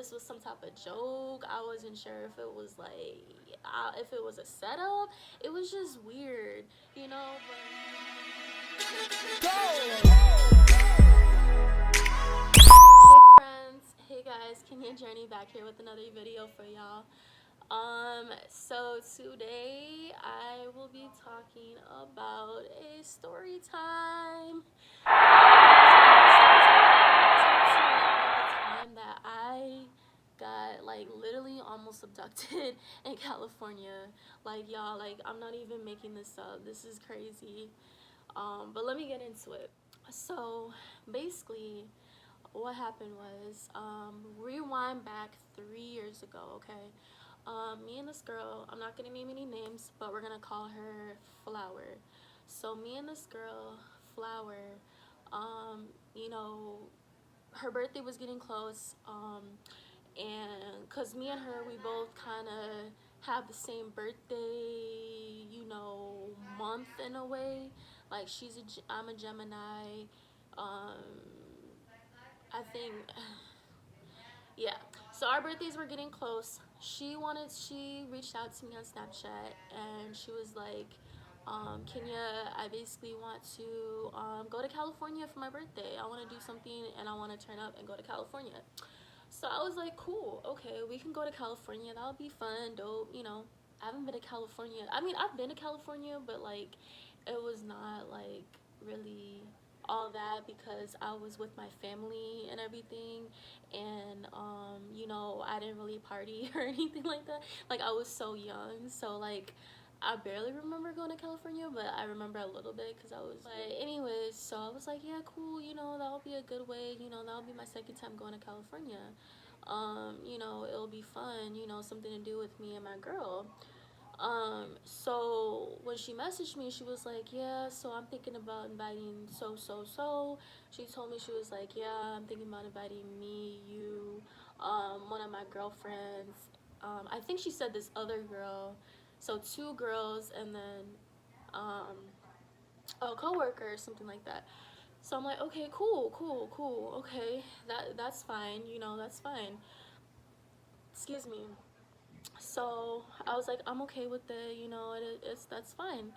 this was some type of joke. I wasn't sure if it was like, if it was a setup. It was just weird, you know. Hey friends, hey guys, Kenya Journey back here with another video for y'all. So today I will be talking about a story time. Time that I got like literally almost abducted in California. Like y'all, like I'm not even making this up. This is crazy. But let me get into it. So basically, what happened was, rewind back 3 years ago. Okay, me and this girl. I'm not gonna name any names, but we're gonna call her Flower. So me and this girl, Flower, um, you know, her birthday was getting close, and because me and her, we both kind of have the same birthday, month in a way. Like I'm a Gemini. Um, I think, yeah. So our birthdays were getting close. She reached out to me on Snapchat and she was like, Kenya, I basically want to go to California for my birthday. I want to do something and I want to turn up and go to California. So I was like, cool, okay, we can go to California. That'll be fun, dope. I haven't been to California. I mean, I've been to California, but like, it was not like really all that because I was with my family and everything, and I didn't really party or anything like that. Like, I was so young, so like, I barely remember going to California, but I remember a little bit because I was. But anyways, so I was like, yeah, cool. That'll be a good way. That'll be my second time going to California. It'll be fun. Something to do with me and my girl. So when she messaged me, she was like, yeah, so I'm thinking about inviting so. She told me, she was like, yeah, I'm thinking about inviting me, you, one of my girlfriends. I think she said this other girl. So two girls and then um, a coworker or something like that. So I'm like, okay, cool. Okay, that's fine. That's fine. Excuse me. So I was like, I'm okay with it. It's that's fine.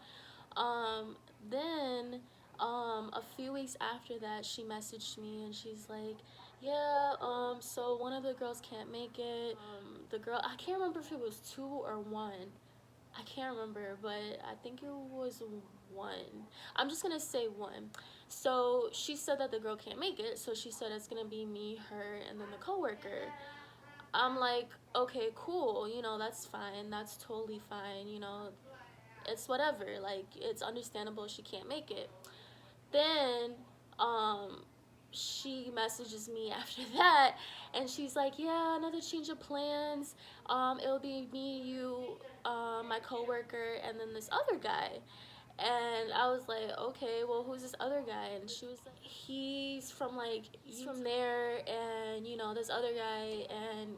Um, then a few weeks after that, she messaged me and she's like, yeah, so one of the girls can't make it. The girl, I can't remember if it was two or one. I can't remember, but I think it was one. I'm just gonna say one. So she said that the girl can't make it, so she said it's gonna be me, her, and then the coworker. I'm like, okay, cool, that's fine, that's totally fine, it's whatever, like, it's understandable she can't make it. Then, um, she messages me after that, and she's like, yeah, another change of plans, it'll be me, you, my coworker, and then this other guy. And I was like, okay, well, who's this other guy? And she was like, he's from there, and this other guy, and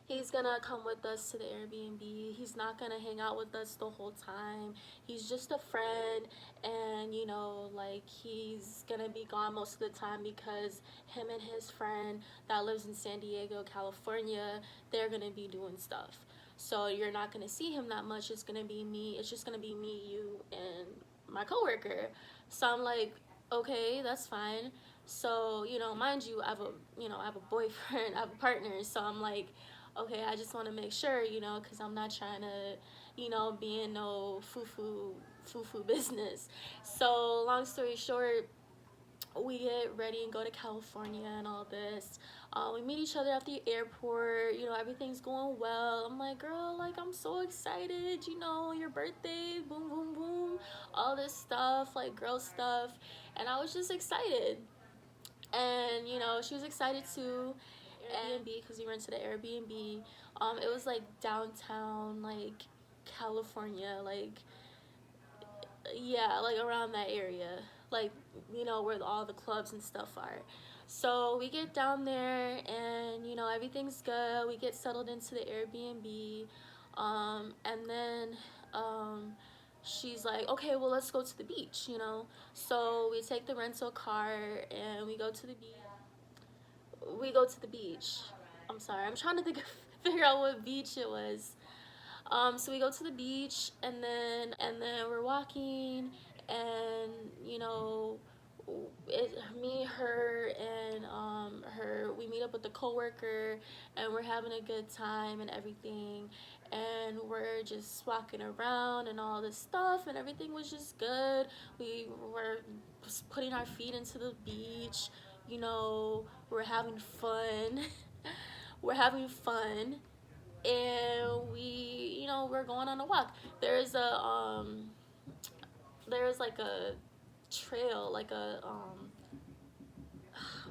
he's gonna come with us to the Airbnb. He's not gonna hang out with us the whole time. He's just a friend, and like, he's gonna be gone most of the time because him and his friend that lives in San Diego, California, they're gonna be doing stuff. So you're not gonna see him that much. It's gonna be me. It's just gonna be me, you, and my coworker. So I'm like, okay, that's fine. So mind you, I have a boyfriend, I have a partner. So I'm like, okay, I just want to make sure, because I'm not trying to, be in no foo business. So long story short, we get ready and go to California and all this. We meet each other at the airport. Everything's going well. I'm like, girl, like, I'm so excited. Your birthday, boom, boom, boom, all this stuff, like girl stuff. And I was just excited. And, she was excited too. Airbnb, because we rented an Airbnb. It was like downtown, like California, like, yeah, like around that area, like, where all the clubs and stuff are. So we get down there and everything's good. We get settled into the Airbnb, and then she's like, okay, well, let's go to the beach. So we take the rental car and we go to the beach. we go to the beach. I'm sorry, I'm trying to think of, figure out what beach it was. So we go to the beach, and then we're walking, and you know, me, her, and her. We meet up with the coworker, and we're having a good time and everything, and we're just walking around and all this stuff, and everything was just good. We were just putting our feet into the beach. You know, we're having fun. We're having fun, and we, you know, we're going on a walk. There's like a trail, like a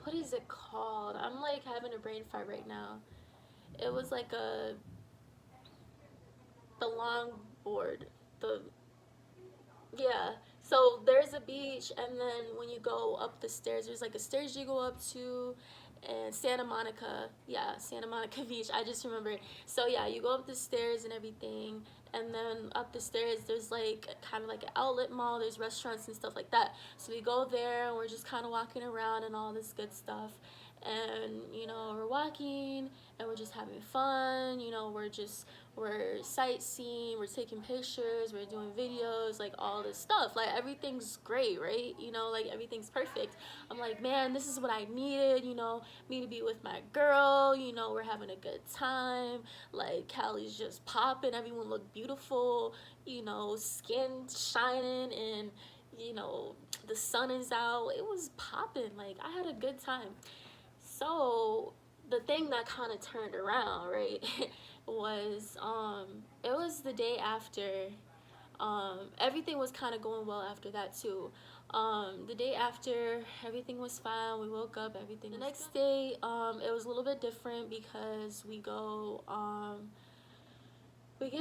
what is it called? I'm like having a brain fart right now. It was like a the long board, the yeah. So there's a beach, and then when you go up the stairs, there's like a stairs you go up to, and Santa Monica, yeah, Santa Monica Beach. I just remembered. So yeah, you go up the stairs and everything, and then up the stairs there's like kind of like an outlet mall. There's restaurants and stuff like that. So we go there, and we're just kind of walking around and all this good stuff, and you know, we're walking, and we're just having fun. You know, we're sightseeing, we're taking pictures, we're doing videos, like all this stuff. Like everything's great, right? You know, like everything's perfect. I'm like, man, this is what I needed, you know, me to be with my girl, you know, we're having a good time. Like Callie's just popping, everyone looked beautiful, you know, skin shining, and you know, the sun is out. It was popping. Like I had a good time. So the thing that kind of turned around, right, was it was the day after. Everything was kind of going well after that too. The day after, everything was fine. We woke up, everything. The next day, it was a little bit different because we get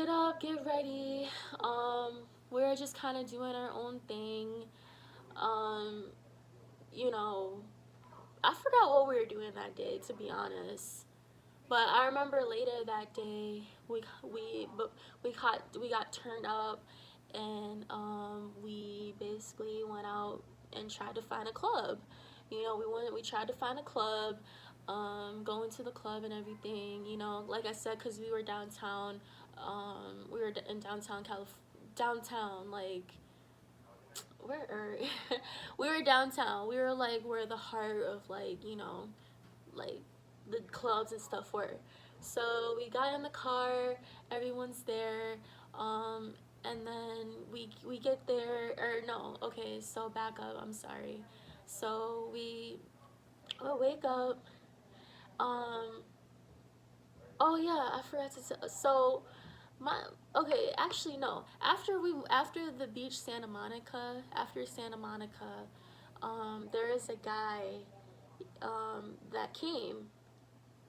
up, get ready. We're just kind of doing our own thing. Um, you know, I forgot what we were doing that day, to be honest. But I remember later that day we got turned up, and we basically went out and tried to find a club. You know, we tried to find a club, going to the club and everything. You know, like I said, because we were downtown. We were in downtown downtown, like where are we were downtown. We were like where the heart of, like, you know, like the clubs and stuff were. So we got in the car, everyone's there, and then we get there, or no, okay, so back up, I'm sorry. So we wake up, um, oh yeah, I forgot to tell, so my, okay, actually no, after the beach after Santa Monica, there is a guy, that came,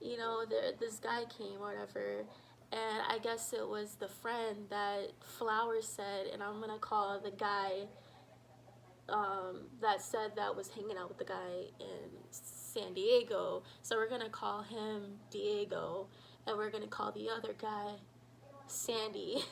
you know, this guy came or whatever, and I guess it was the friend that Flowers said, and I'm gonna call the guy, that said that was hanging out with the guy in San Diego. So we're gonna call him Diego, and we're gonna call the other guy Sandy.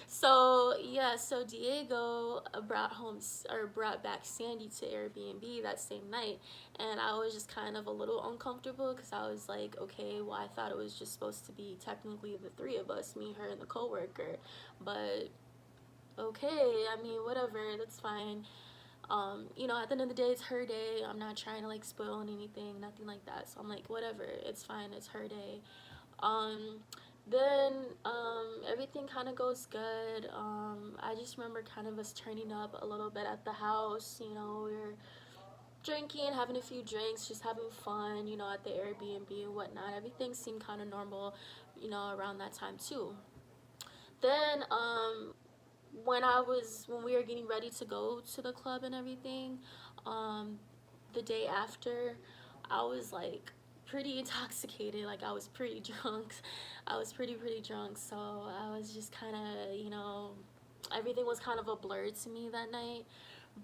So yeah, so Diego brought back Sandy to Airbnb that same night, and I was just kind of a little uncomfortable because I was like, okay, well, I thought it was just supposed to be technically the three of us, me, her, and the coworker, but okay, I mean, whatever, that's fine. You know, at the end of the day, it's her day. I'm not trying to like spoil anything, nothing like that. So I'm like, whatever, it's fine, it's her day. Um, then everything kind of goes good. I just remember kind of us turning up a little bit at the house. You know, we were drinking, having a few drinks, just having fun, you know, at the Airbnb and whatnot. Everything seemed kind of normal, you know, around that time too. Then when we were getting ready to go to the club and everything, um, the day after, I was like pretty intoxicated, like I was pretty drunk. I was pretty drunk, so I was just kind of, you know, everything was kind of a blur to me that night.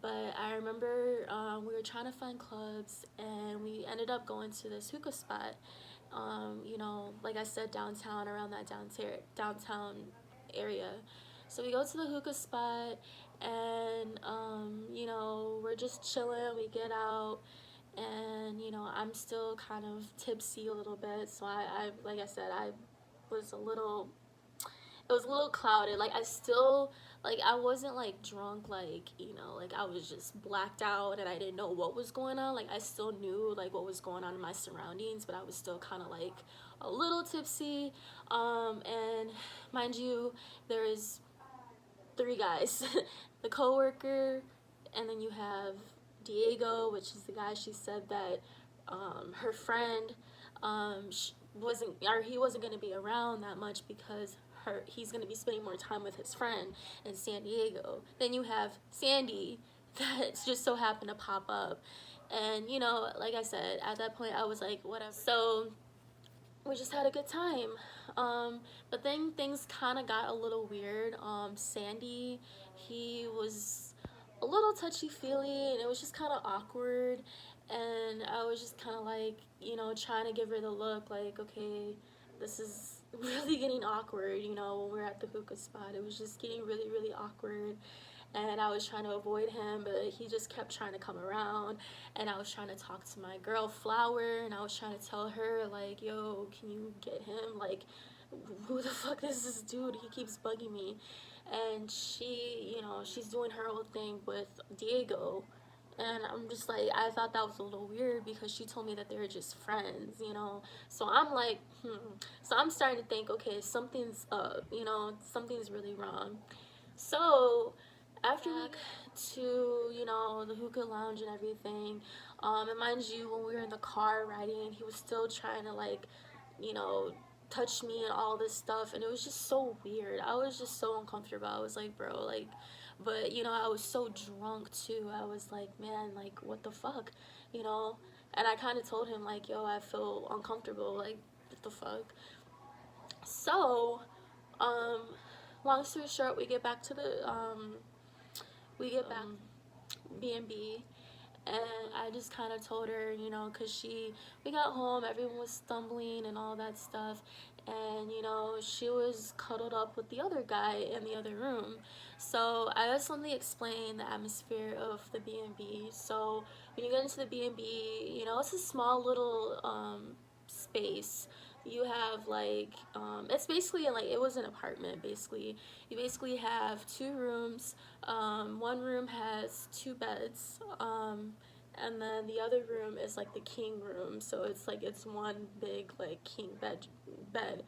But I remember we were trying to find clubs, and we ended up going to this hookah spot, you know, like I said, downtown, around that downtown area. So we go to the hookah spot, and you know, we're just chilling. We get out, and you know, I'm still kind of tipsy a little bit, so I like I said, I was a little, it was a little clouded. Like I still, like I wasn't like drunk, like, you know, like I was just blacked out and I didn't know what was going on. Like I still knew like what was going on in my surroundings, but I was still kind of like a little tipsy. And mind you, there is three guys, the coworker, and then you have Diego, which is the guy she said that her friend wasn't, or he wasn't going to be around that much because he's going to be spending more time with his friend in San Diego. Then you have Sandy that just so happened to pop up. And, you know, like I said, at that point I was like, whatever. So we just had a good time. But then things kind of got a little weird. Sandy, he was a little touchy-feely, and it was just kind of awkward. And I was just kind of like, you know, trying to give her the look, like, okay, this is really getting awkward, you know, when we're at the hookah spot. It was just getting really, really awkward. And I was trying to avoid him, but he just kept trying to come around. And I was trying to talk to my girl Flower, and I was trying to tell her like, yo, can you get him, like, who the fuck is this dude, he keeps bugging me. And she, you know, she's doing her whole thing with Diego, and I'm just like, I thought that was a little weird because she told me that they were just friends, you know. So I'm like, so I'm starting to think, okay, something's up, you know, something's really wrong. So after back to, you know, the hookah lounge and everything, and mind you, when we were in the car riding, he was still trying to, like, you know, touch me and all this stuff, and it was just so weird. I was just so uncomfortable. I was like, bro, like, but you know, I was so drunk too. I was like, man, like, what the fuck, you know. And I kind of told him like, yo, I feel uncomfortable, like, what the fuck. So um long story short, we get back to the we get back B&B, and I just kind of told her, you know, because we got home, everyone was stumbling and all that stuff, and, you know, she was cuddled up with the other guy in the other room. So I just want to explain the atmosphere of the B&B. So when you get into the B&B, you know, it's a small little space. You have like it's basically like, it was an apartment basically. You basically have two rooms. One room has two beds, and then the other room is like the king room, so it's like, it's one big like king bed.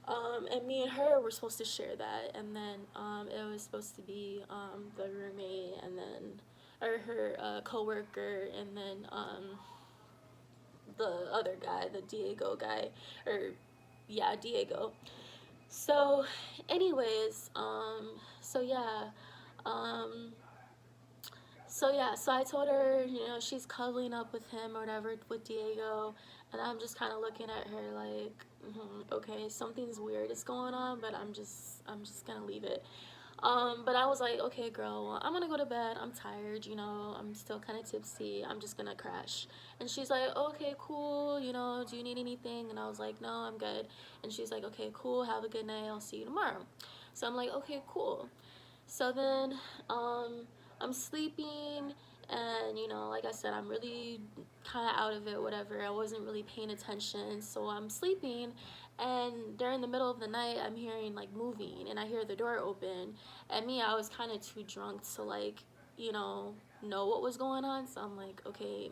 And me and her were supposed to share that, and then it was supposed to be the roommate, and then, or her co-worker, and then the other guy, the Diego guy, or yeah, Diego. So anyways, so yeah, um so I told her, you know, she's cuddling up with him or whatever, with Diego, and I'm just kind of looking at her like, okay, something's weird is going on, but I'm just gonna leave it. But I was like, okay, girl, well, I'm gonna go to bed. I'm tired, you know, I'm still kind of tipsy. I'm just gonna crash. And she's like, okay, cool, you know, do you need anything? And I was like, no, I'm good. And she's like, okay, cool, have a good night. I'll see you tomorrow. So I'm like, okay, cool. So then, I'm sleeping, and, you know, like I said, I'm really kind of out of it, whatever. I wasn't really paying attention, so I'm sleeping, and during the middle of the night, I'm hearing, like, moving, and I hear the door open, and me, I was kind of too drunk to, like, you know what was going on, so I'm like, okay,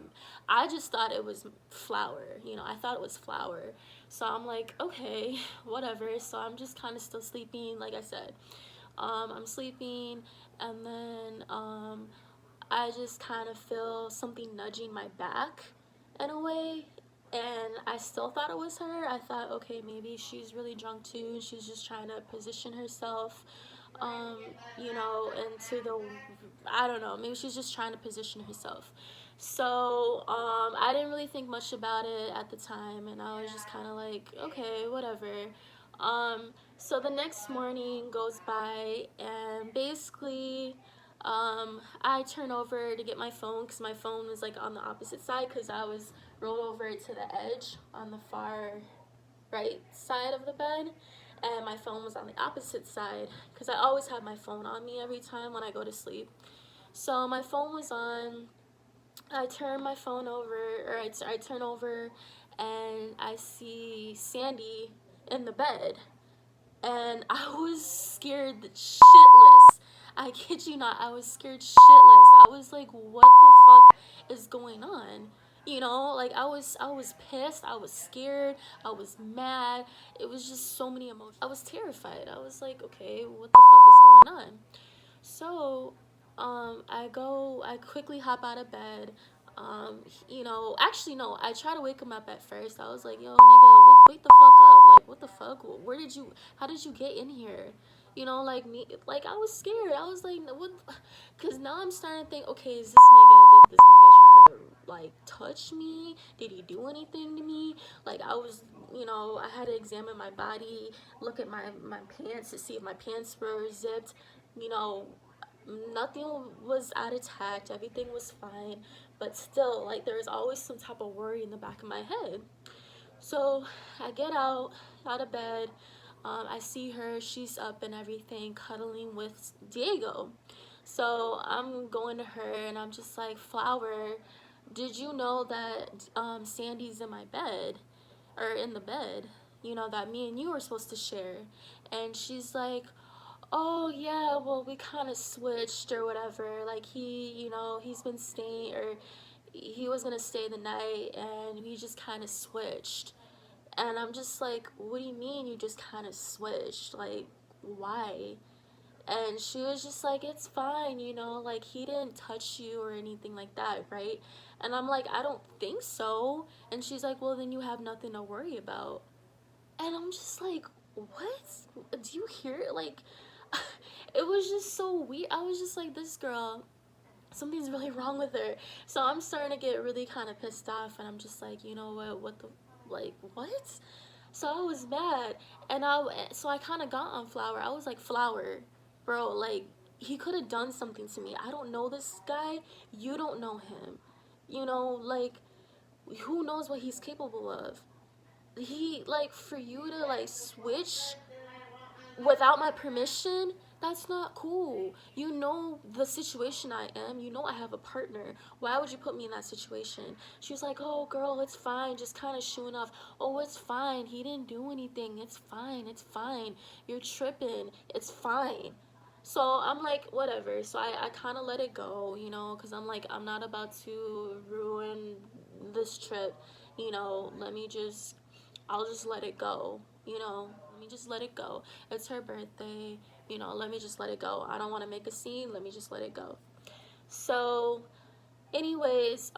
I just thought it was Flower, you know, I thought it was Flower, so I'm like, okay, whatever, so I'm just kind of still sleeping, like I said. I'm sleeping, and then I just kind of feel something nudging my back in a way, and I still thought it was her. I thought, okay, maybe she's really drunk too, and she's just trying to position herself, you know, into the, I don't know, maybe she's just trying to position herself. So I didn't really think much about it at the time, and I was just kind of like, okay, whatever. So the next morning goes by, and basically, I turn over to get my phone, because my phone was like on the opposite side, because I was rolled over to the edge on the far right side of the bed, and my phone was on the opposite side, because I always have my phone on me every time when I go to sleep. So my phone was on, I turn my phone over, or I turn over, and I see Sandy in the bed, and I was scared shitless. I kid you not, I was scared shitless. I was like, what the fuck is going on? You know, like I was pissed, I was scared, I was mad. It was just so many emotions. I was terrified. I was like, okay, what the fuck is going on? So, I quickly hop out of bed. Actually, no, I try to wake him up at first. I was like, yo, nigga, wake the fuck up. Like, what the fuck? How did you get in here? Like me, like I was scared. I was like, what? Because now I'm starting to think, okay, did this nigga try to, like, touch me? Did he do anything to me? Like, I had to examine my body, look at my pants to see if my pants were zipped. You know, nothing was out of tact, everything was fine, but still, like, there was always some type of worry in the back of my head. So I get out of bed. I see her, she's up and everything, cuddling with Diego. So I'm going to her and I'm just like, Flower, did you know that Sandy's in my bed, or in the bed, that me and you were supposed to share? And she's like, oh yeah, well, we kind of switched or whatever. Like, he's been staying, or he was gonna stay the night, and we just kind of switched. And I'm just like, what do you mean you just kind of switched? Like, why? And she was just like, it's fine, like, he didn't touch you or anything like that, right? And I'm like, I don't think so. And she's like, well, then you have nothing to worry about. And I'm just like, what? Do you hear it? Like, it was just so weird. I was just like, this girl, something's really wrong with her. So I'm starting to get really kind of pissed off, and I'm just like, you know what the, like, what? So I was mad, and I kind of got on Flower. I was like, Flower, bro, like, he could have done something to me. I don't know this guy. You don't know him. Like, who knows what he's capable of? Like, for you to, like, switch without my permission, that's not cool. You know the situation I am. You know I have a partner. Why would you put me in that situation? She was like, oh, girl, it's fine. Just kind of shooing off. Oh, it's fine. He didn't do anything. It's fine. It's fine. You're tripping. It's fine. So I'm like, whatever. So I kind of let it go, because I'm like, I'm not about to ruin this trip. I'll just let it go, let me just let it go. It's her birthday, let me just let it go. I don't want to make a scene, let me just let it go. So, anyways,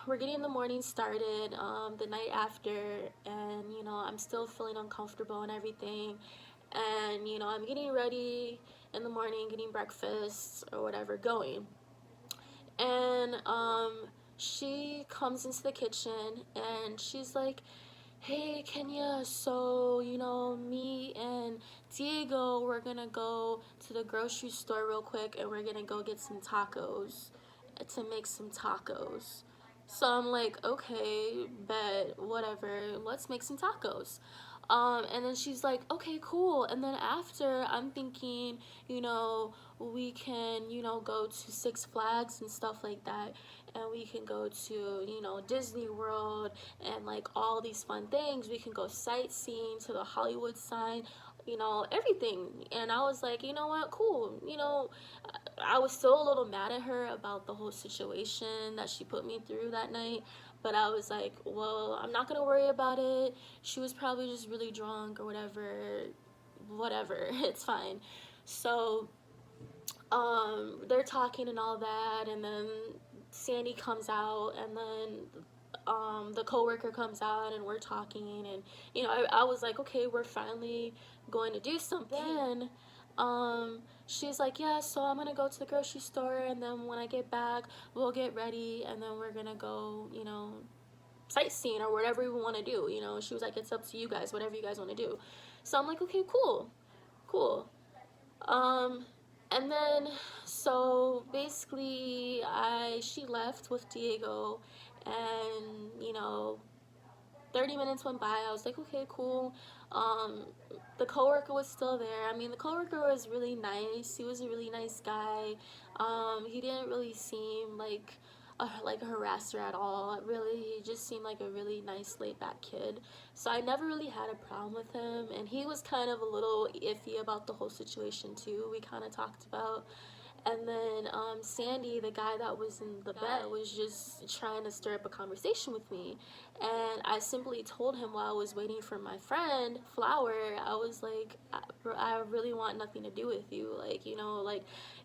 we're getting the morning started, the night after, and, I'm still feeling uncomfortable and everything. And, I'm getting ready in the morning, getting breakfast or whatever, going. And, she comes into the kitchen and she's like, hey, Kenya, so, me and Diego, we're gonna go to the grocery store real quick, and we're gonna go get some tacos to make some tacos. So I'm like, okay, bet, whatever, let's make some tacos. And then she's like, okay, cool. And then after, I'm thinking, we can, go to Six Flags and stuff like that. And we can go to, Disney World and, like, all these fun things. We can go sightseeing to the Hollywood sign, everything. And I was like, you know what, cool. I was still a little mad at her about the whole situation that she put me through that night. But I was like, well, I'm not going to worry about it. She was probably just really drunk or whatever. Whatever. It's fine. So, they're talking and all that. And then Sandy comes out. And then the coworker comes out and we're talking. And, I was like, okay, we're finally going to do something. She's like, yeah, so I'm gonna go to the grocery store, and then when I get back, we'll get ready, and then we're gonna go, sightseeing or whatever we want to do. She was like, it's up to you guys, whatever you guys want to do. So I'm like, okay, cool. Um, and then, so basically, she left with Diego, and, 30 minutes went by. I was like, okay, cool. The coworker was still there. I mean, the coworker was really nice. He was a really nice guy. He didn't really seem like like a harasser at all. Really, he just seemed like a really nice, laid back kid. So I never really had a problem with him, and he was kind of a little iffy about the whole situation too. We kind of talked about. And then Sandy, the guy that was in the bed, was just trying to stir up a conversation with me. And I simply told him while I was waiting for my friend, Flower, I was like, I really want nothing to do with you. Like, you know, like,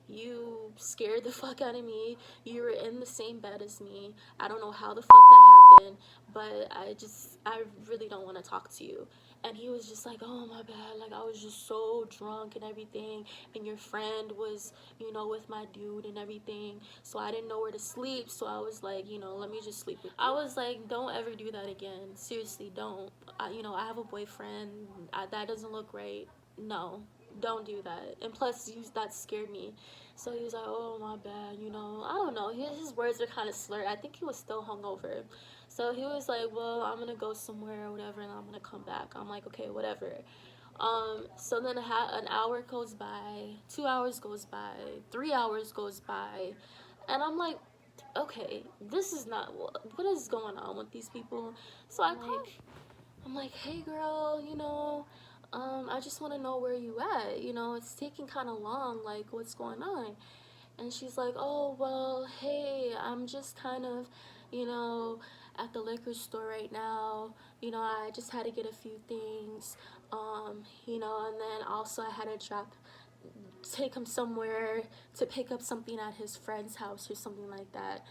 you scared the fuck out of me. You were in the same bed as me. I don't know how the fuck that happened, but I really don't want to talk to you. And he was just like, oh my bad, like I was just so drunk and everything, and your friend was, you know, with my dude and everything, so I didn't know where to sleep, so I was like, you know, let me just sleep with you. I was like, don't ever do that again, seriously, don't. You know, I have a boyfriend, that doesn't look right, no, don't do that. And plus, that scared me. So he was like, oh my bad, you know, I don't know, his words are kind of slurred. I think he was still hungover. So he was like, well, I'm gonna go somewhere or whatever, and I'm gonna come back. I'm like, okay, whatever. So then an hour goes by, 2 hours goes by, 3 hours goes by, and I'm like, okay, this is not, what is going on with these people? So I'm like, hey girl, you know, I just want to know where you at, you know, it's taking kind of long, like, what's going on? And she's like, oh, well, hey, I'm just kind of, you know, at the liquor store right now. You know, I just had to get a few things, you know, and then also I had to take him somewhere to pick up something at his friend's house or something like that.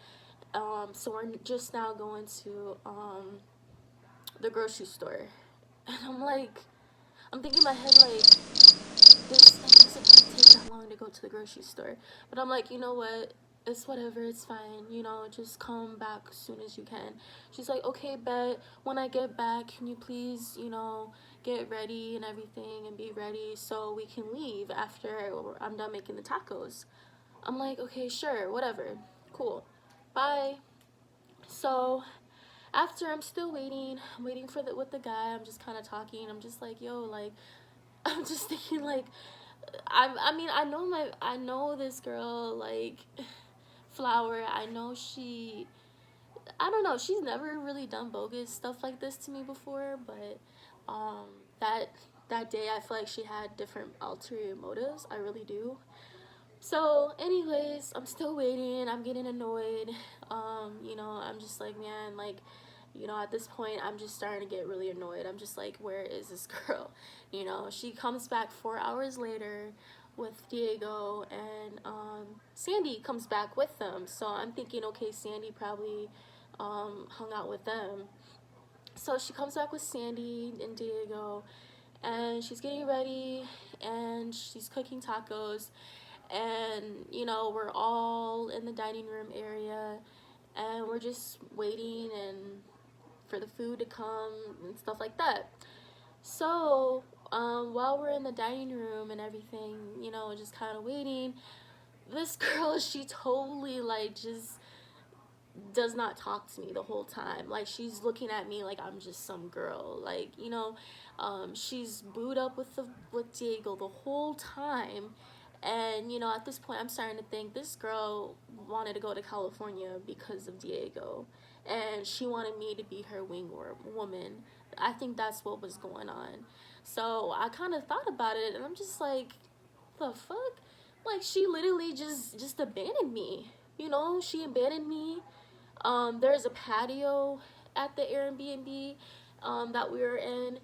So we're just now going to the grocery store. And I'm like, I'm thinking in my head, like, this doesn't take that long to go to the grocery store. But I'm like, you know what? It's whatever, it's fine. You know, just come back as soon as you can. She's like, okay, bet. When I get back, can you please, you know, get ready and everything and be ready so we can leave after I'm done making the tacos. I'm like, okay, sure, whatever. Cool. Bye. So after I'm still waiting, I'm waiting for with the guy. I'm just kind of talking. I'm just like, yo, like, I'm just thinking like, I mean, I know this girl, like, Flower. I know I don't know, she's never really done bogus stuff like this to me before, but um, that that day I feel like she had different ulterior motives. I really do. So, anyways, I'm still waiting. I'm getting annoyed. You know, I'm just like, man, like, you know, at this point, I'm just starting to get really annoyed. I'm just like, where is this girl? You know, she comes back 4 hours later with Diego, and Sandy comes back with them. So I'm thinking, okay, Sandy probably hung out with them. So she comes back with Sandy and Diego, and she's getting ready, and she's cooking tacos, and you know, we're all in the dining room area, and we're just waiting and for the food to come and stuff like that. So while we're in the dining room and everything, you know, just kind of waiting, this girl, she totally like just does not talk to me the whole time. Like, she's looking at me like I'm just some girl. Like, you know, she's booed up with Diego the whole time. And, you know, at this point, I'm starting to think this girl wanted to go to California because of Diego. And she wanted me to be her wing woman. I think that's what was going on. So I kind of thought about it, and I'm just like, the fuck? Like, she literally just abandoned me. You know, she abandoned me. There's a patio at the Airbnb that we were in.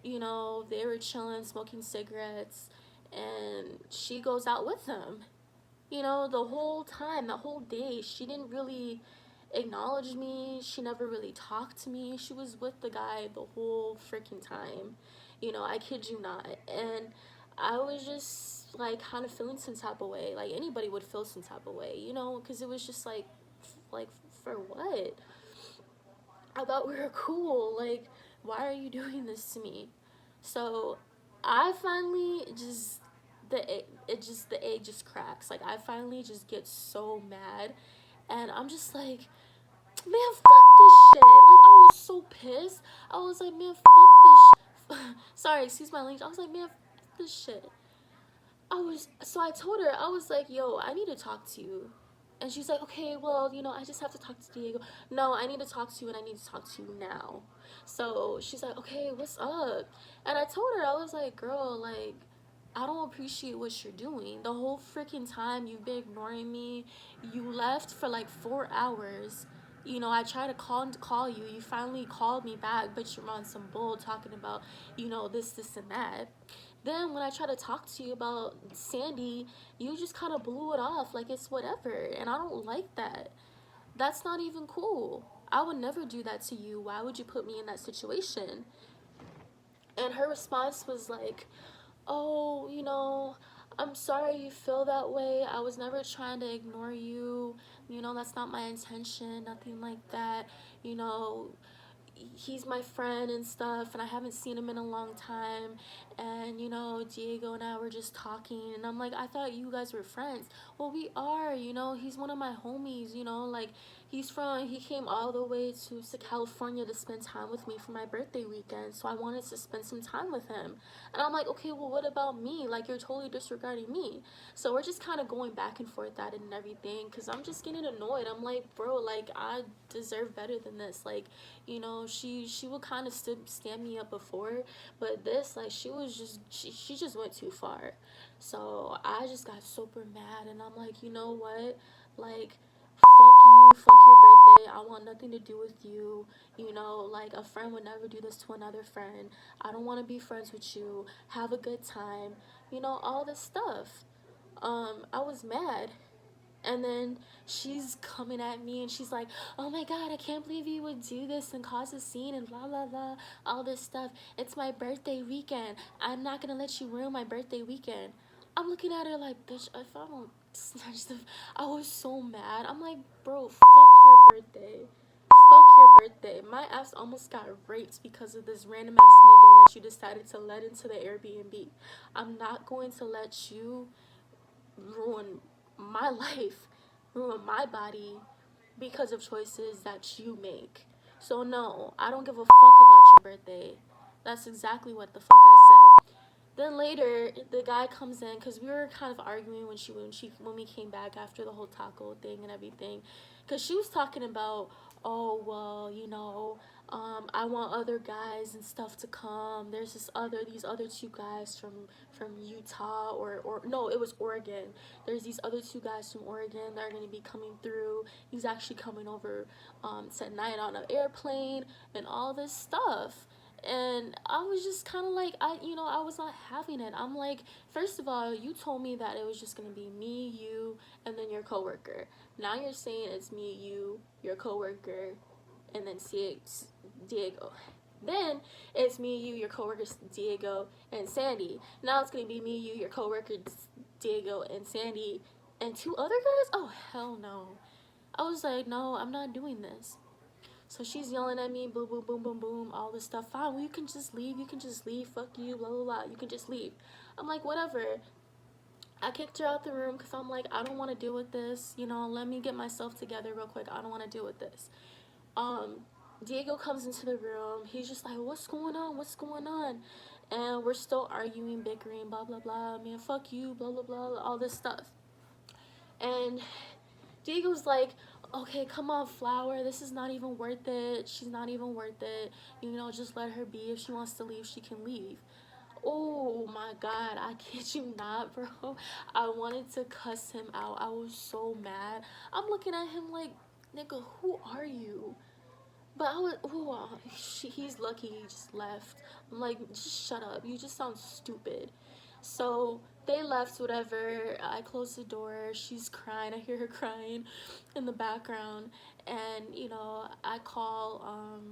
You know, they were chilling, smoking cigarettes, and she goes out with them. You know, the whole time, the whole day, she didn't really acknowledge me. She never really talked to me. She was with the guy the whole freaking time. You know, I kid you not. And I was just like kind of feeling some type of way. Like, anybody would feel some type of way, you know, because it was just like, for what? I thought we were cool. Like, why are you doing this to me? So I finally just the egg just cracks. Like, I finally just get so mad, and I'm just like, man, fuck this shit. Like, I was so pissed. I was like, man, fuck this sorry, excuse my language. I was like, man, fuck this shit. So I told her, I was like, yo, I need to talk to you. And she's like, okay, well, I just have to talk to Diego. No, I need to talk to you, and I need to talk to you now. So she's like, okay, what's up? And I told her, I was like, girl, like, I don't appreciate what you're doing. The whole freaking time you've been ignoring me. You left for like 4 hours. I tried to call you. You finally called me back, but you're on some bull talking about, this, and that. Then when I try to talk to you about Sandy, you just kind of blew it off like it's whatever. And I don't like that. That's not even cool. I would never do that to you. Why would you put me in that situation? And her response was like, oh, I'm sorry you feel that way. I was never trying to ignore you. That's not my intention, nothing like that. You know, he's my friend and stuff, and I haven't seen him in a long time. And Diego and I were just talking, and I'm like, I thought you guys were friends. Well, we are. He's one of my homies. Like, he came all the way to California to spend time with me for my birthday weekend, so I wanted to spend some time with him. And I'm like, okay, well, what about me? Like, you're totally disregarding me. So we're just kind of going back and forth at it and everything, because I'm just getting annoyed. I'm like, bro, like, I deserve better than this. Like, she would kind of stand me up before, but this, like, she just went too far. So I just got super mad, and I'm like, you know what? Like, fuck you, fuck your birthday. I want nothing to do with you. Like, a friend would never do this to another friend. I don't want to be friends with you. Have a good time. All this stuff. I was mad. And then she's coming at me, and she's like, oh my god, I can't believe you would do this and cause a scene and blah blah blah, all this stuff. It's my birthday weekend. I'm not gonna let you ruin my birthday weekend. I'm looking at her like, bitch, if I don't snatch the... I was so mad. I'm like, bro, fuck your birthday. Fuck your birthday. My ass almost got raped because of this random ass nigga that you decided to let into the Airbnb. I'm not going to let you ruin my life, ruin my body because of choices that you make. So no, I don't give a fuck about your birthday. That's exactly what the fuck I said. Then later, the guy comes in, because we were kind of arguing when we came back after the whole taco thing and everything, because she was talking about, oh well, I want other guys and stuff to come. There's these other two guys from Utah, or no, it was Oregon. There's these other two guys from Oregon that are going to be coming through. He's actually coming over tonight on an airplane and all this stuff. And I was just kind of like, I was not having it. I'm like, first of all, you told me that it was just going to be me, you, and then your coworker. Now you're saying it's me, you, your coworker, and then Diego. Then it's me, you, your coworker, Diego, and Sandy. Now it's going to be me, you, your coworker, Diego, and Sandy, and two other guys? Oh, hell no. I was like, no, I'm not doing this. So she's yelling at me, boom, boom, boom, boom, boom, all this stuff. Fine, well, you can just leave. You can just leave. Fuck you, blah, blah, blah. You can just leave. I'm like, whatever. I kicked her out the room because I'm like, I don't want to deal with this. Let me get myself together real quick. I don't want to deal with this. Diego comes into the room. He's just like, what's going on? What's going on? And we're still arguing, bickering, blah, blah, blah. Man, fuck you, blah, blah, blah, all this stuff. And Diego's like, okay, come on, Flower, this is not even worth it. She's not even worth it. Just let her be. If she wants to leave, she can leave. Oh my god, I kid you not, bro. I wanted to cuss him out. I was so mad. I'm looking at him like, nigga, who are you? But I was, he's lucky he just left. I'm like, just shut up. You just sound stupid. So they left, whatever. I closed the door. She's crying. I hear her crying in the background. And, I call,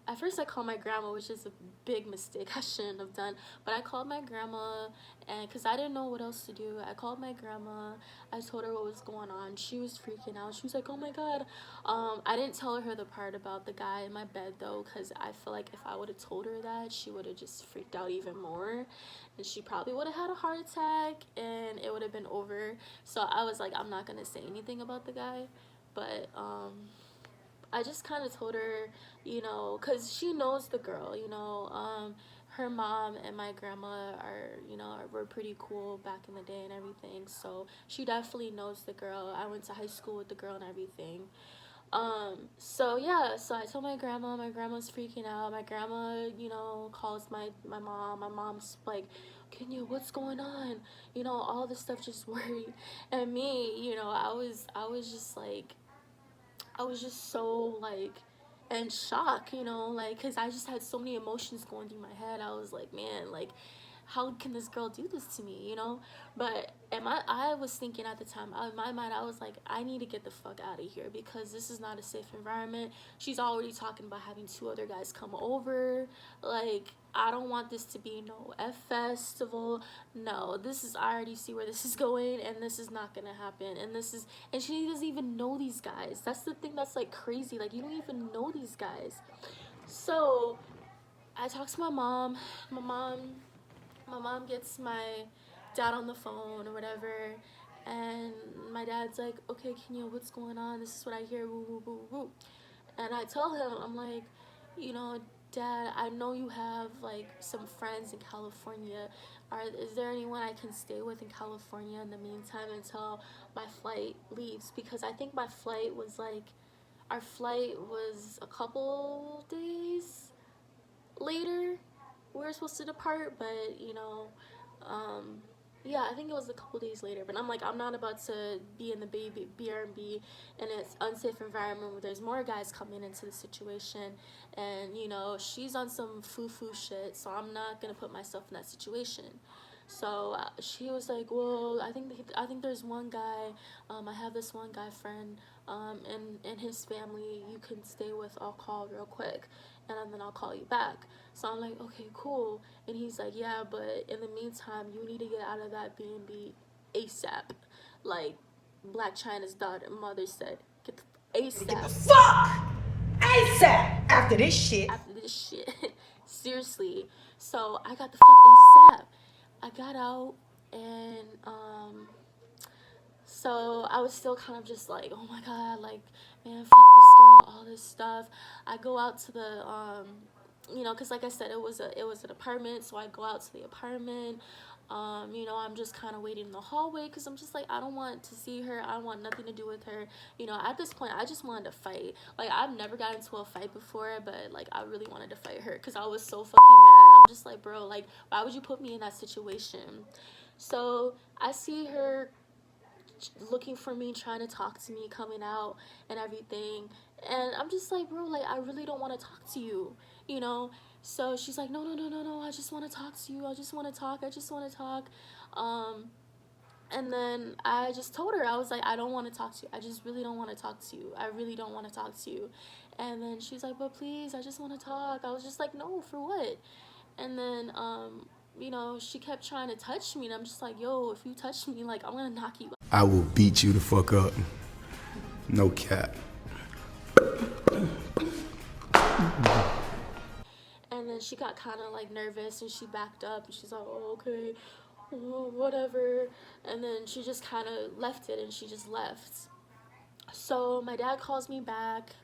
at first I called my grandma, which is a big mistake I shouldn't have done. But I called my grandma, and because I didn't know what else to do, I called my grandma. I told her what was going on. She was freaking out. She was like, oh my god. I didn't tell her the part about the guy in my bed, though, because I feel like if I would have told her that, she would have just freaked out even more. And she probably would have had a heart attack, and it would have been over. So I was like, I'm not going to say anything about the guy. But, I just kind of told her, because she knows the girl, her mom and my grandma are, were pretty cool back in the day and everything. So she definitely knows the girl. I went to high school with the girl and everything. So yeah, so I told my grandma. My grandma's freaking out. My grandma, calls my mom. My mom's like, Kenya, what's going on? All this stuff just worried. And me, I was just so like in shock, like, because I just had so many emotions going through my head. I was like, man, like, how can this girl do this to me? But I was thinking at the time, in my mind, I was like, I need to get the fuck out of here because this is not a safe environment. She's already talking about having 2 other guys come over. Like, I don't want this to be no F festival. No, I already see where this is going, and this is not gonna happen. And she doesn't even know these guys. That's the thing that's like crazy. Like, you don't even know these guys. So I talked to my mom. My mom gets my dad on the phone or whatever, and my dad's like, okay, Kenya, what's going on? This is what I hear, woo, woo, woo, woo. And I tell him, I'm like, Dad, I know you have like some friends in California. Is there anyone I can stay with in California in the meantime until my flight leaves? Because I think our flight was a couple days later. We were supposed to depart, but um, yeah, I think it was a couple days later. But I'm like, I'm not about to be in the BRB in an unsafe environment where there's more guys coming into the situation, and she's on some foo shit, so I'm not gonna put myself in that situation. So she was like, well, I think there's one guy. I have this one guy friend, and his family you can stay with. I'll call real quick, and then I'll call you back. So I'm like, okay, cool. And he's like, yeah, but in the meantime, you need to get out of that B&B ASAP. Like Black China's mother said, get the ASAP. Get the fuck ASAP after this shit. After this shit. Seriously. So I got the fuck ASAP. I got out, and so I was still kind of just like, oh my god, like, man, fuck this girl, all this stuff. I go out to the because like I said, it was an apartment, so I go out to the apartment. I'm just kind of waiting in the hallway because I'm just like, I don't want to see her. I don't want nothing to do with her. At this point, I just wanted to fight. Like, I've never gotten into a fight before, but like, I really wanted to fight her because I was so fucking mad. I'm just like, bro, like, why would you put me in that situation? So I see her looking for me, trying to talk to me, coming out and everything, and I'm just like, bro, like, I really don't want to talk to you. So she's like, no, I just want to talk to you. I just want to talk. And then I just told her, I was like, I don't want to talk to you. I just really don't want to talk to you. I really don't want to talk to you. And then she's like, but please, I just want to talk. I was just like, no, for what? And then she kept trying to touch me, and I'm just like, yo, if you touch me, like, I'm gonna knock you out. I will beat you the fuck up. No cap. And then she got kind of like nervous, and she backed up, and she's like, oh, okay, whatever. And then she just kind of left it, and she just left. So my dad calls me back,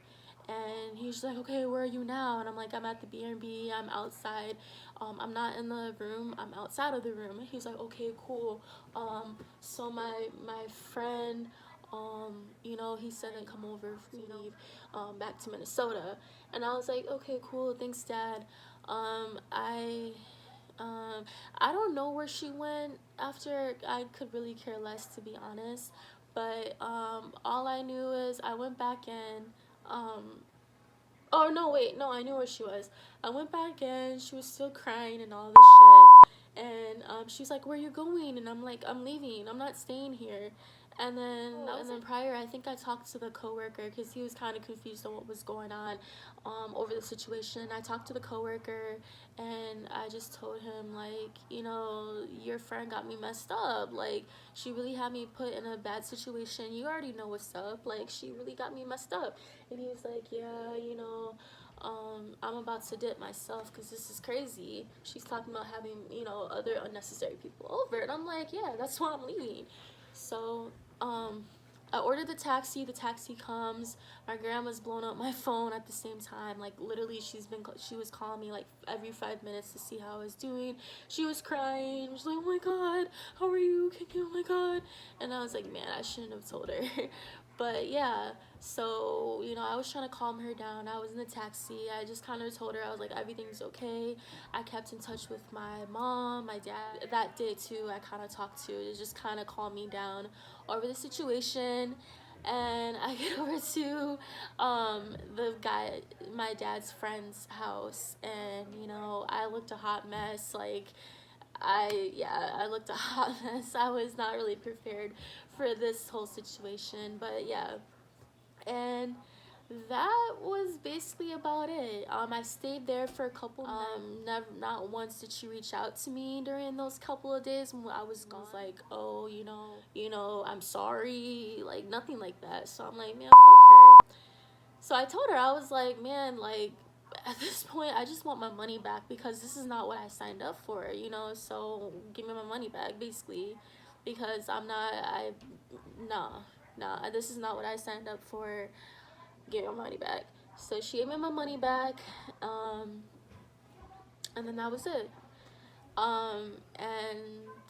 and he's like, okay, where are you now? And I'm like, I'm at the B&B, I'm outside. I'm not in the room, I'm outside of the room. And he's like, okay, cool. So my friend, he said to come over if we leave back to Minnesota. And I was like, okay, cool, thanks, Dad. I don't know where she went after. I could really care less, to be honest. But all I knew is I went back in. Oh, no, wait. No, I knew where she was. I went back in. She was still crying and all this shit. And she's like, where are you going? And I'm like, I'm leaving. I'm not staying here. And then prior, I think I talked to the coworker because he was kind of confused on what was going on over the situation. I talked to the coworker, and I just told him, like, your friend got me messed up. Like, she really had me put in a bad situation. You already know what's up. Like, she really got me messed up. And he was like, yeah, I'm about to dip myself because this is crazy. She's talking about having, other unnecessary people over. And I'm like, yeah, that's why I'm leaving. So, I ordered the taxi comes. My grandma's blowing up my phone at the same time. Like literally she was calling me like every 5 minutes to see how I was doing. She was crying. She was like, oh my god, how are you? Oh my god. And I was like, man, I shouldn't have told her. But yeah, so you know, I was trying to calm her down. I was in the taxi. I just kind of told her, I was like, everything's okay. I kept in touch with my mom, my dad. That day too, I kind of talked to just kind of calm me down over the situation. And I get over to the guy, my dad's friend's house, and you know, I looked a hot mess. Like I looked a hot mess. I was not really prepared for this whole situation, but yeah. And that was basically about it. I stayed there for a couple never, not once did she reach out to me during those couple of days when I was gone. Like, oh, you know, I'm sorry, like nothing like that. So I'm like, man, fuck her. So I told her, I was like, man, like at this point I just want my money back because this is not what I signed up for, you know, so give me my money back basically, because nah, this is not what I signed up for. Give me my money back. So she gave me my money back, and then that was it. And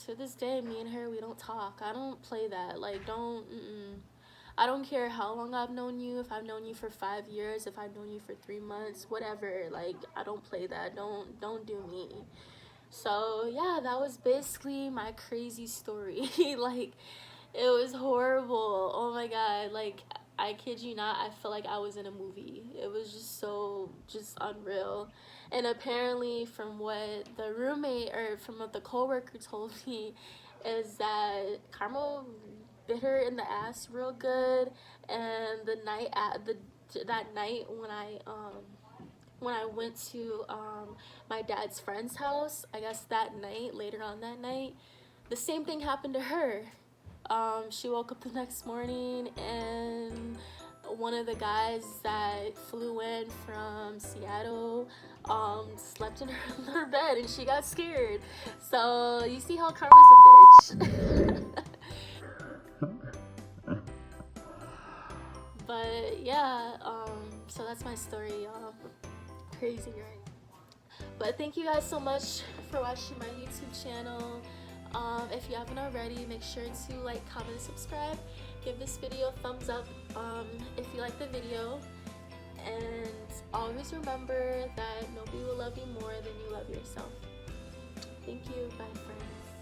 to this day, me and her, we don't talk. I don't play that. Like, I don't care how long I've known you. If I've known you for 5 years, if I've known you for 3 months, whatever. Like, I don't play that. Don't do me. So yeah, that was basically my crazy story. Like, it was horrible. Oh my god. Like, I kid you not, I felt like I was in a movie. It was just unreal. And apparently, from what the roommate or from what the coworker told me, is that Karma bit her in the ass real good. And that night when I went to my dad's friend's house, I guess that night, later on that night, the same thing happened to her. She woke up the next morning and one of the guys that flew in from Seattle slept in her bed, and she got scared. So you see how Karma's a bitch. But yeah, so that's my story, y'all. Crazy, right? But thank you guys so much for watching my YouTube channel. If you haven't already, make sure to like, comment, subscribe. Give this video a thumbs up if you like the video. And always remember that nobody will love you more than you love yourself. Thank you. Bye, friends.